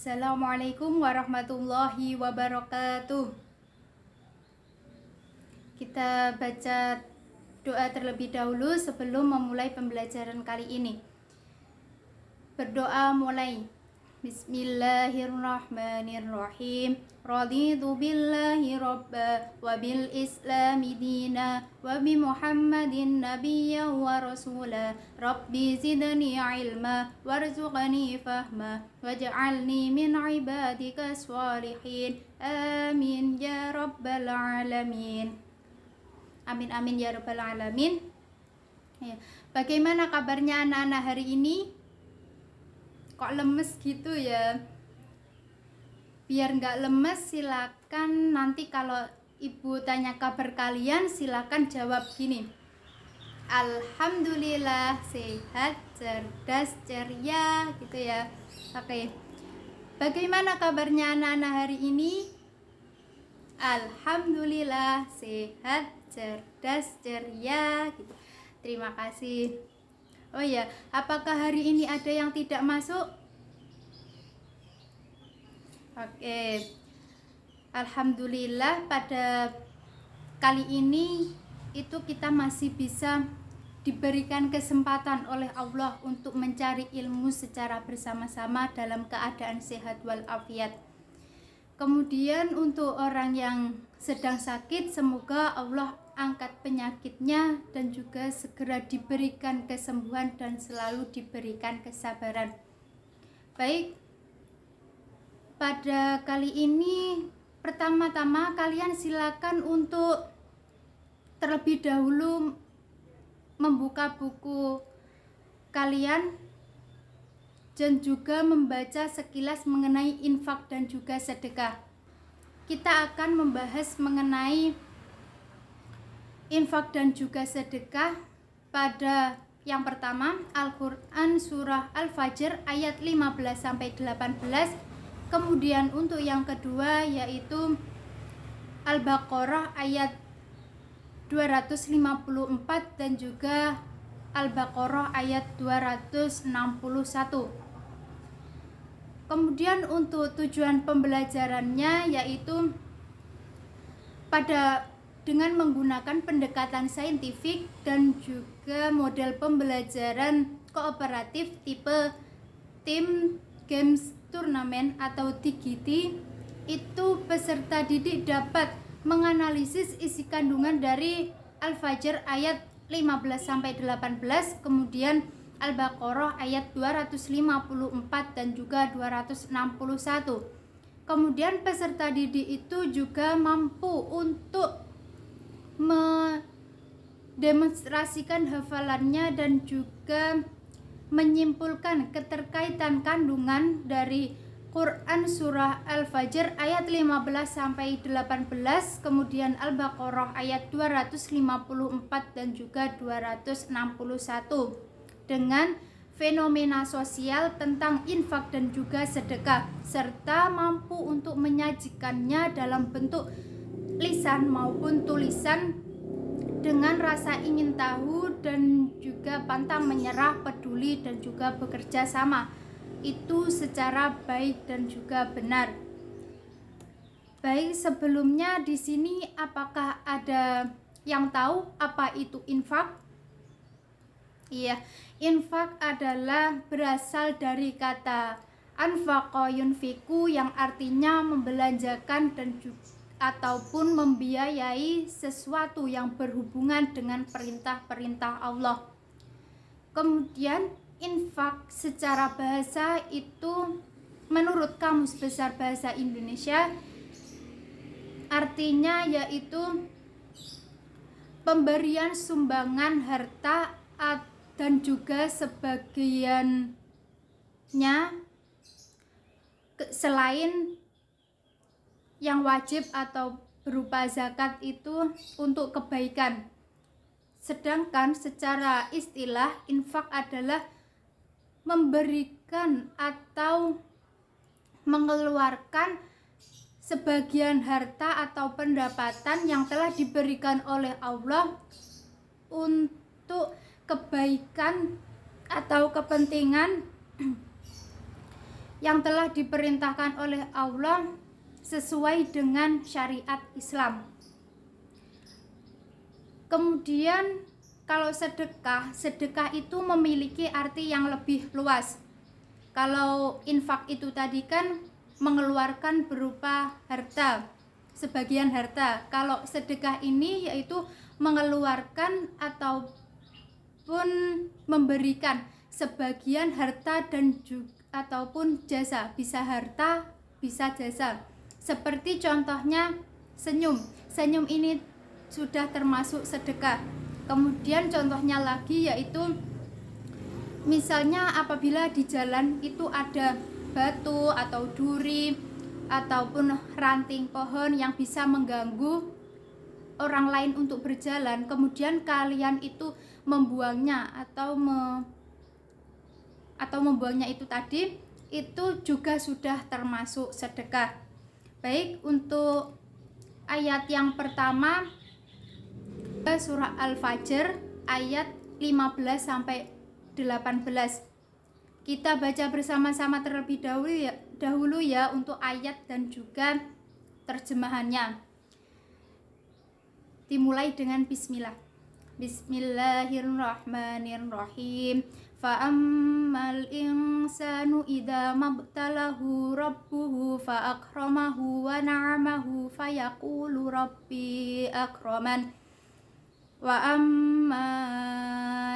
Assalamualaikum warahmatullahi wabarakatuh. Kita baca doa terlebih dahulu sebelum memulai pembelajaran kali ini. Berdoa mulai. Bismillahirrahmanirrahim. Raditu billahi rabba wa bil islami dina wa bi muhammadin nabiyya wa rasula. Rabbi zidni ilma warzuqni fahma waj'alni min ibadika sholihin. Amin ya rabbal alamin. Amin amin ya rabbal alamin. Ya. Bagaimana kabarnya anak-anak hari ini? Kok lemes gitu ya? Biar nggak lemes, silakan nanti kalau ibu tanya kabar kalian, silakan jawab gini: alhamdulillah, sehat, cerdas, ceria, gitu ya. Oke. Bagaimana kabarnya anak-anak hari ini? Alhamdulillah, sehat, cerdas, ceria, gitu. Terima kasih. Oh ya, apakah hari ini ada yang tidak masuk? Oke. Alhamdulillah, pada kali ini itu kita masih bisa diberikan kesempatan oleh Allah untuk mencari ilmu secara bersama-sama dalam keadaan sehat walafiat. Kemudian untuk orang yang sedang sakit, semoga Allah angkat penyakitnya dan juga segera diberikan kesembuhan dan selalu diberikan kesabaran. Baik, pada kali ini pertama-tama kalian silakan untuk terlebih dahulu membuka buku kalian dan juga membaca sekilas mengenai infak dan juga sedekah. Kita akan membahas mengenai infak dan juga sedekah pada yang pertama Al-Quran surah Al-Fajr ayat 15-18. Kemudian untuk yang kedua yaitu Al-Baqarah ayat 254 dan juga Al-Baqarah ayat 261. Kemudian untuk tujuan pembelajarannya yaitu dengan menggunakan pendekatan saintifik dan juga model pembelajaran kooperatif tipe tim games turnamen atau TGT, itu peserta didik dapat menganalisis isi kandungan dari Al-Fajr ayat 15-18, kemudian Al-Baqarah ayat 254 dan juga 261. Kemudian peserta didik itu juga mampu untuk mendemonstrasikan hafalannya dan juga menyimpulkan keterkaitan kandungan dari Quran surah Al-Fajr ayat 15-18, kemudian Al-Baqarah ayat 254 dan juga 261 dengan fenomena sosial tentang infak dan juga sedekah, serta mampu untuk menyajikannya dalam bentuk lisan maupun tulisan dengan rasa ingin tahu dan juga pantang menyerah, peduli dan juga bekerja sama. Itu secara baik dan juga benar. Baik, sebelumnya di sini apakah ada yang tahu apa itu infak? Iya, infak adalah berasal dari kata anfaqa yunfiku yang artinya membelanjakan dan juga ataupun membiayai sesuatu yang berhubungan dengan perintah-perintah Allah. Kemudian infak secara bahasa itu menurut Kamus Besar Bahasa Indonesia artinya yaitu pemberian sumbangan harta dan juga sebagiannya selain yang wajib atau berupa zakat itu untuk kebaikan. Sedangkan secara istilah infak adalah memberikan atau mengeluarkan sebagian harta atau pendapatan yang telah diberikan oleh Allah untuk kebaikan atau kepentingan yang telah diperintahkan oleh Allah sesuai dengan syariat Islam. Kemudian kalau sedekah itu memiliki arti yang lebih luas. Kalau infak itu tadi kan mengeluarkan berupa harta, sebagian harta. Kalau sedekah ini yaitu mengeluarkan ataupun memberikan sebagian harta dan juga ataupun jasa, bisa harta, bisa jasa. Seperti contohnya senyum ini sudah termasuk sedekah. Kemudian contohnya lagi yaitu misalnya apabila di jalan itu ada batu atau duri ataupun ranting pohon yang bisa mengganggu orang lain untuk berjalan, kemudian kalian itu membuangnya atau membuangnya itu tadi, itu juga sudah termasuk sedekah. Baik, untuk ayat yang pertama surah Al-Fajr ayat 15 sampai 18. Kita baca bersama-sama terlebih dahulu ya untuk ayat dan juga terjemahannya. Dimulai dengan bismillah. Bismillahirrahmanirrahim. Fa'ammal insanu idza mabtalahu rabbuhu fa'akramahu wa na'amahu fayaqulu rabbi akraman. Wa amma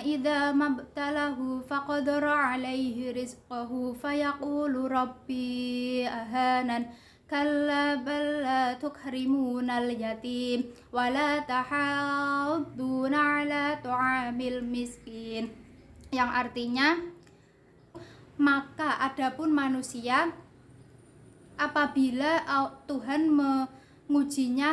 idza mabtalahu faqadara 'alaihi rizqahu fayaqulu rabbi ahanan. Kalla bal la tukrimunal yatim wa la tahadduna 'ala tu'amil miskin, yang artinya maka adapun manusia apabila Tuhan mengujinya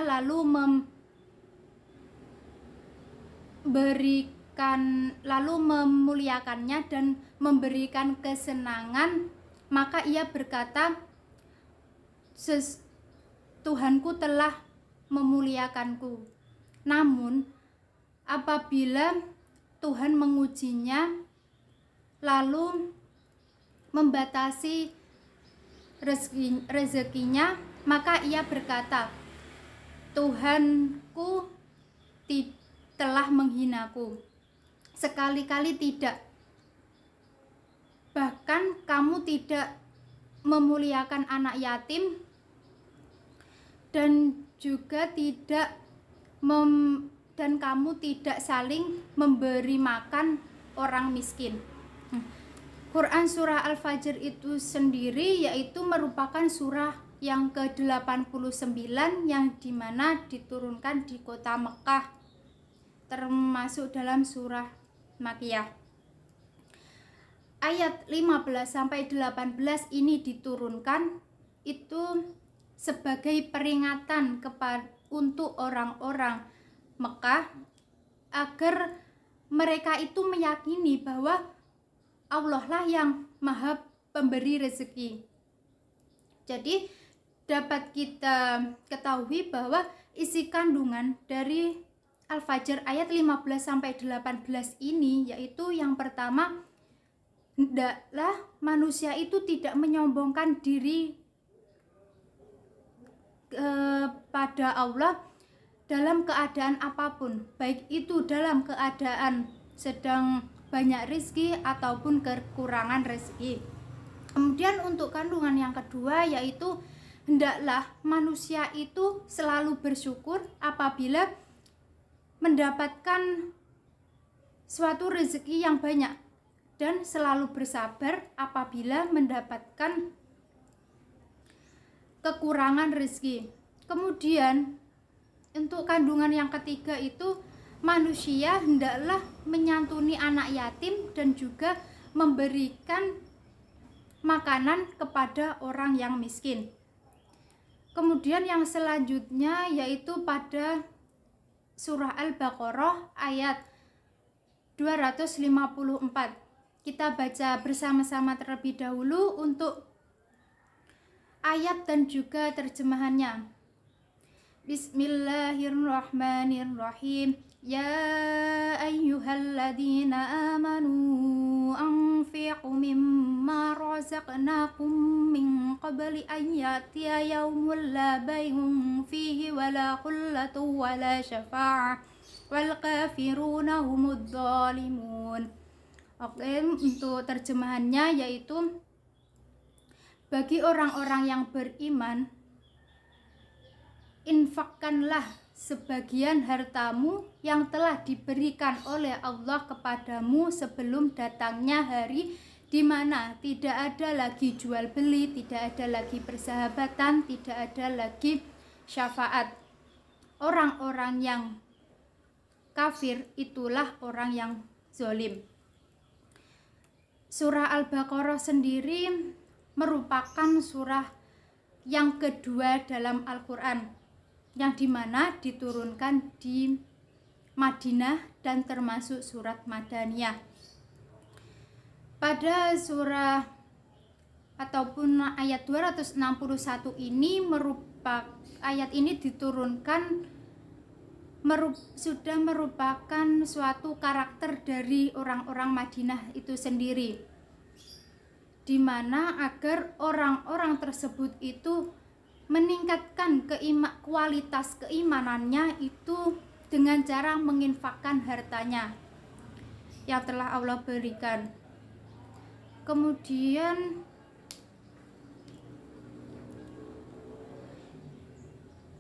lalu memuliakannya dan memberikan kesenangan, maka ia berkata, Tuhanku telah memuliakanku. Namun apabila Tuhan mengujinya lalu membatasi rezekinya, maka ia berkata, Tuhanku telah menghinaku. Sekali-kali tidak. Bahkan kamu tidak memuliakan anak yatim dan juga dan kamu tidak saling memberi makan orang miskin. Quran surah Al-Fajr itu sendiri yaitu merupakan surah yang ke-89 yang dimana diturunkan di kota Mekah, termasuk dalam surah Makkiyah. Ayat 15 sampai 18 ini diturunkan itu sebagai peringatan untuk orang-orang Mekah agar mereka itu meyakini bahwa Allah lah yang maha pemberi rezeki. Jadi dapat kita ketahui bahwa isi kandungan dari Al-Fajr ayat 15 sampai 18 ini yaitu yang pertama, hendaklah manusia itu tidak menyombongkan diri kepada Allah dalam keadaan apapun, baik itu dalam keadaan sedang banyak rezeki ataupun kekurangan rezeki. Kemudian untuk kandungan yang kedua yaitu hendaklah manusia itu selalu bersyukur apabila mendapatkan suatu rezeki yang banyak dan selalu bersabar apabila mendapatkan kekurangan rezeki. Kemudian untuk kandungan yang ketiga itu manusia hendaklah menyantuni anak yatim dan juga memberikan makanan kepada orang yang miskin. Kemudian yang selanjutnya yaitu pada surah Al-Baqarah ayat 254. Kita baca bersama-sama terlebih dahulu untuk ayat dan juga terjemahannya. Bismillahirrahmanirrahim. Ya ayyuhalladzina amanu anfiqu mimma رزقناكم من قبل أن يأتي يوم لا بيع فيه ولا خلة ولا شفاعة والكافرون هم الظالمون. Oke, untuk terjemahannya yaitu bagi orang-orang yang beriman, infakkanlah sebagian hartamu yang telah diberikan oleh Allah kepadamu sebelum datangnya hari di mana tidak ada lagi jual beli, tidak ada lagi persahabatan, tidak ada lagi syafaat. Orang-orang yang kafir itulah orang yang zalim. Surah Al-Baqarah sendiri merupakan surah yang kedua dalam Al-Quran, yang dimana diturunkan di Madinah dan termasuk surat Madaniyah. Pada surah ataupun ayat 261 ini ayat ini diturunkan sudah merupakan suatu karakter dari orang-orang Madinah itu sendiri, di mana agar orang-orang tersebut itu meningkatkan kualitas keimanannya itu dengan cara menginfakkan hartanya yang telah Allah berikan. Kemudian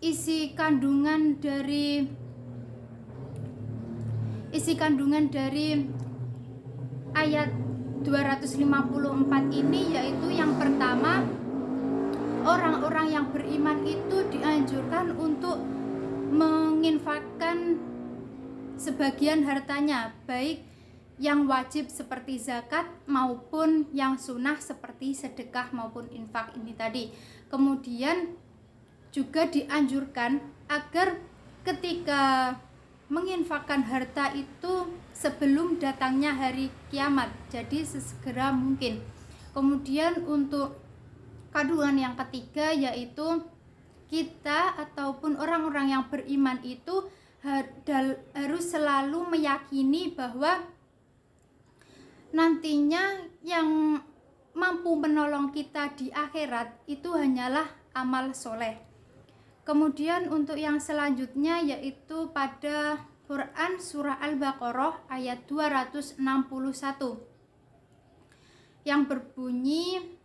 isi kandungan dari ayat 254 ini yaitu yang pertama, orang-orang yang beriman itu dianjurkan untuk menginfakkan sebagian hartanya, baik yang wajib seperti zakat maupun yang sunnah seperti sedekah maupun infak ini tadi. Kemudian juga dianjurkan agar ketika menginfakkan harta itu sebelum datangnya hari kiamat, jadi sesegera mungkin. Kemudian untuk kandungan yang ketiga yaitu kita ataupun orang-orang yang beriman itu harus selalu meyakini bahwa nantinya yang mampu menolong kita di akhirat itu hanyalah amal soleh. Kemudian untuk yang selanjutnya yaitu pada Quran surah Al-Baqarah ayat 261 yang berbunyi,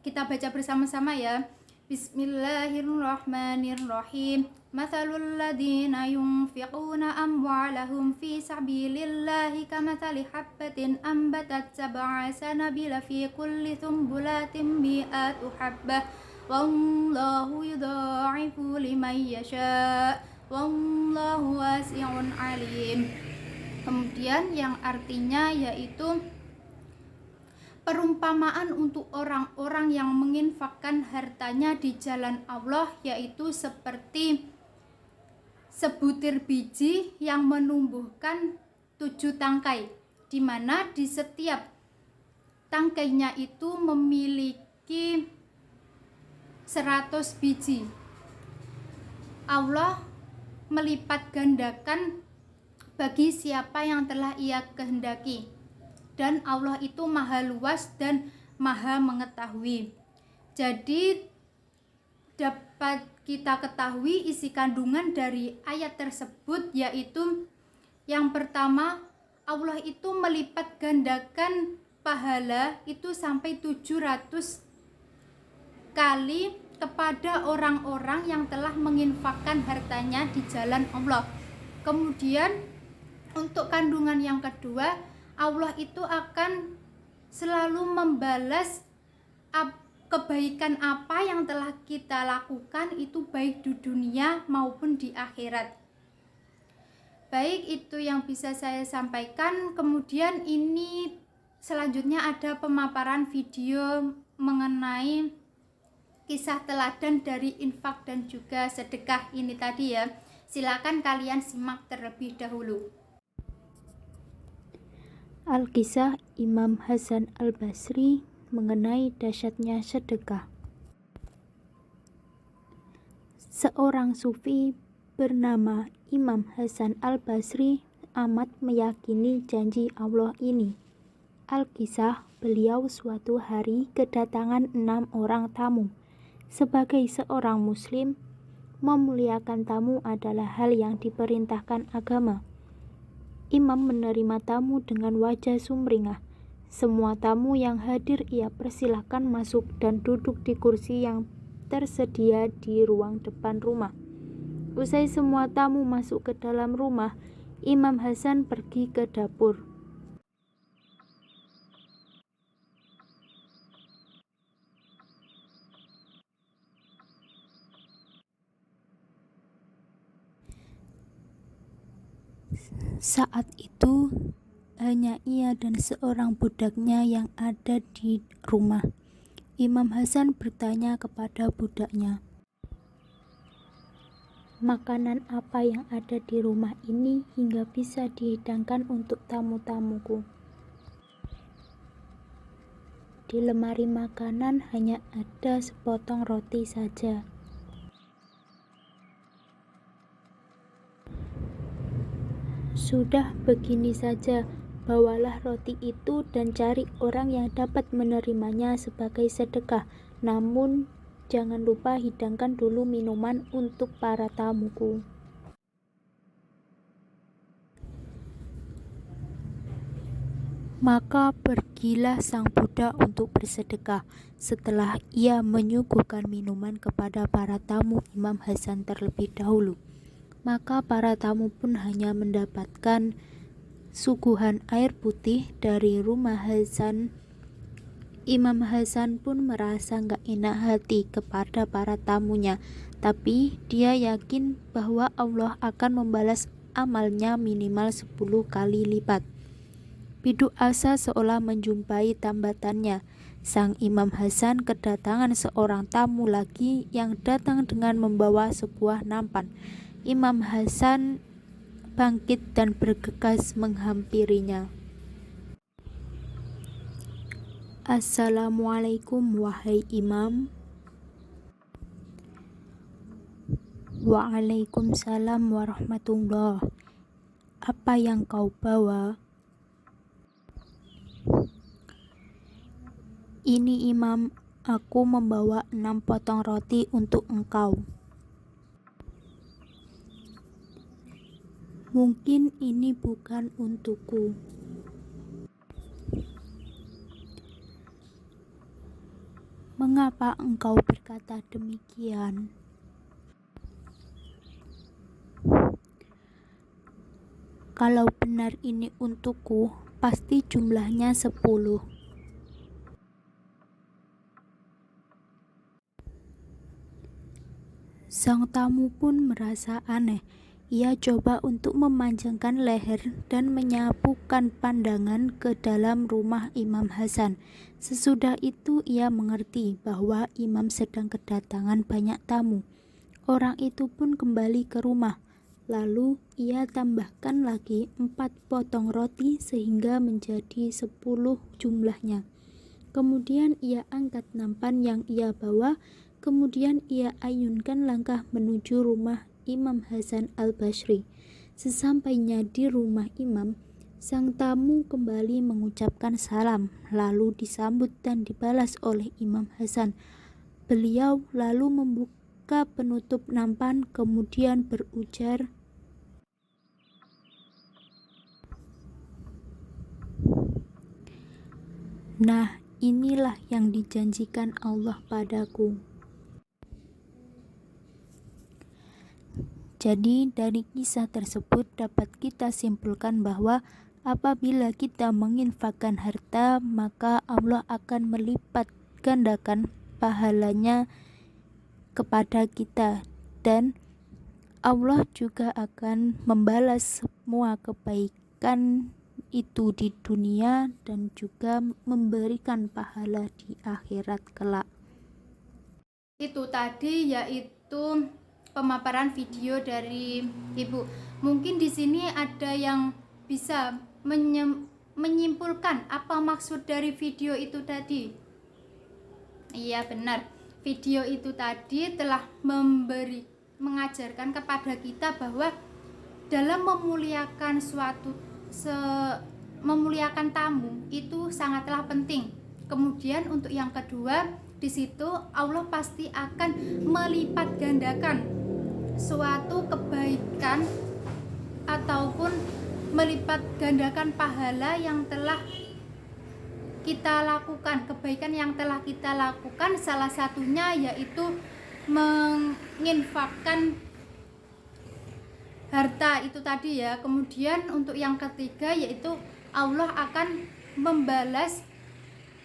kita baca bersama-sama ya. Bismillahirrahmanirrahim. Mathalul ladzina yunfiquna amwalahum fi sabilillahi kamathali habbatin ambatat sab'a sanabila fi kulli sumbulatin mi'atu habbah wallahu yudha'ifu liman yasha' wallahu wasi'un alim. Kemudian yang artinya yaitu perumpamaan untuk orang-orang yang menginfakkan hartanya di jalan Allah yaitu seperti sebutir biji yang menumbuhkan 7 tangkai, di mana di setiap tangkainya itu memiliki 100 biji. Allah melipat gandakan bagi siapa yang telah Ia kehendaki, dan Allah itu maha luas dan maha mengetahui. Jadi dapat kita ketahui isi kandungan dari ayat tersebut yaitu yang pertama, Allah itu melipat gandakan pahala itu sampai 700 kali kepada orang-orang yang telah menginfakkan hartanya di jalan Allah. Kemudian untuk kandungan yang kedua, Allah itu akan selalu membalas kebaikan apa yang telah kita lakukan itu baik di dunia maupun di akhirat. Baik, itu yang bisa saya sampaikan. Kemudian ini selanjutnya ada pemaparan video mengenai kisah teladan dari infak dan juga sedekah ini tadi ya. Silakan kalian simak terlebih dahulu. Al-Kisah Imam Hasan Al-Basri mengenai dahsyatnya sedekah. Seorang sufi bernama Imam Hasan Al-Basri amat meyakini janji Allah ini. Al-Kisah, beliau suatu hari kedatangan 6 orang tamu. Sebagai seorang muslim, memuliakan tamu adalah hal yang diperintahkan agama. Imam menerima tamu dengan wajah sumringah. Semua tamu yang hadir ia persilahkan masuk dan duduk di kursi yang tersedia di ruang depan rumah. Usai semua tamu masuk ke dalam rumah, Imam Hasan pergi ke dapur. Saat itu, hanya ia dan seorang budaknya yang ada di rumah. Imam Hasan bertanya kepada budaknya, "Makanan apa yang ada di rumah ini hingga bisa dihidangkan untuk tamu-tamuku?" "Di lemari makanan hanya ada sepotong roti saja." "Sudah, begini saja, bawalah roti itu dan cari orang yang dapat menerimanya sebagai sedekah. Namun, jangan lupa hidangkan dulu minuman untuk para tamuku." Maka pergilah sang budak untuk bersedekah. Setelah ia menyuguhkan minuman kepada para tamu Imam Hasan terlebih dahulu, maka para tamu pun hanya mendapatkan suguhan air putih dari rumah Hasan. Imam Hasan pun merasa gak enak hati kepada para tamunya, tapi dia yakin bahwa Allah akan membalas amalnya minimal 10 kali lipat. Biduk asa seolah menjumpai tambatannya. Sang Imam Hasan kedatangan seorang tamu lagi yang datang dengan membawa sebuah nampan. Imam Hasan bangkit dan bergegas menghampirinya. "Assalamualaikum wahai Imam." "Waalaikumsalam warahmatullah. Apa yang kau bawa?" "Ini Imam, aku membawa 6 potong roti untuk engkau." "Mungkin ini bukan untukku." "Mengapa engkau berkata demikian?" "Kalau benar ini untukku, pasti jumlahnya 10." Sang tamu pun merasa aneh. Ia coba untuk memanjangkan leher dan menyapukan pandangan ke dalam rumah Imam Hasan. Sesudah itu ia mengerti bahwa Imam sedang kedatangan banyak tamu. Orang itu pun kembali ke rumah. Lalu ia tambahkan lagi 4 potong roti sehingga menjadi 10 jumlahnya. Kemudian ia angkat nampan yang ia bawa. Kemudian ia ayunkan langkah menuju rumah Imam Hasan Al-Basri. Sesampainya di rumah Imam, sang tamu kembali mengucapkan salam, lalu disambut dan dibalas oleh Imam Hasan. Beliau lalu membuka penutup nampan, kemudian berujar, "Nah, inilah yang dijanjikan Allah padaku." Jadi dari kisah tersebut dapat kita simpulkan bahwa apabila kita menginfakkan harta, maka Allah akan melipat gandakan pahalanya kepada kita, dan Allah juga akan membalas semua kebaikan itu di dunia dan juga memberikan pahala di akhirat kelak. Itu tadi yaitu pemaparan video dari Ibu. Mungkin di sini ada yang bisa menyimpulkan apa maksud dari video itu tadi. Iya benar, video itu tadi telah mengajarkan kepada kita bahwa dalam memuliakan memuliakan tamu itu sangatlah penting. Kemudian untuk yang kedua, di situ Allah pasti akan melipat gandakan suatu kebaikan ataupun melipat gandakan pahala yang telah kita lakukan, kebaikan yang telah kita lakukan. Salah satunya yaitu menginfakkan harta itu tadi ya. Kemudian untuk yang ketiga yaitu Allah akan membalas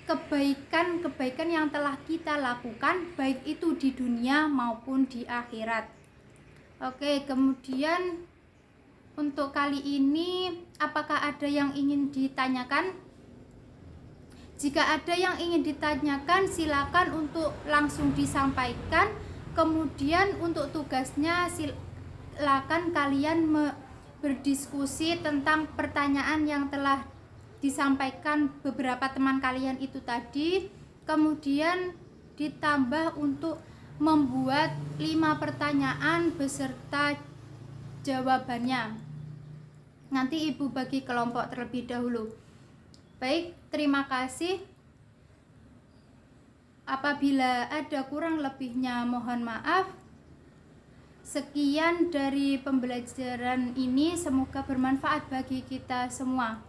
kebaikan-kebaikan yang telah kita lakukan, baik itu di dunia maupun di akhirat. Oke, kemudian untuk kali ini apakah ada yang ingin ditanyakan? Jika ada yang ingin ditanyakan, silakan untuk langsung disampaikan. Kemudian untuk tugasnya silakan kalian berdiskusi tentang pertanyaan yang telah disampaikan beberapa teman kalian itu tadi. Kemudian ditambah untuk membuat 5 pertanyaan beserta jawabannya. Nanti Ibu bagi kelompok terlebih dahulu. Baik, terima kasih. Apabila ada kurang lebihnya mohon maaf. Sekian dari pembelajaran ini, semoga bermanfaat bagi kita semua.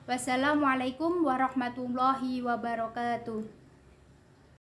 Wassalamualaikum warahmatullahi wabarakatuh.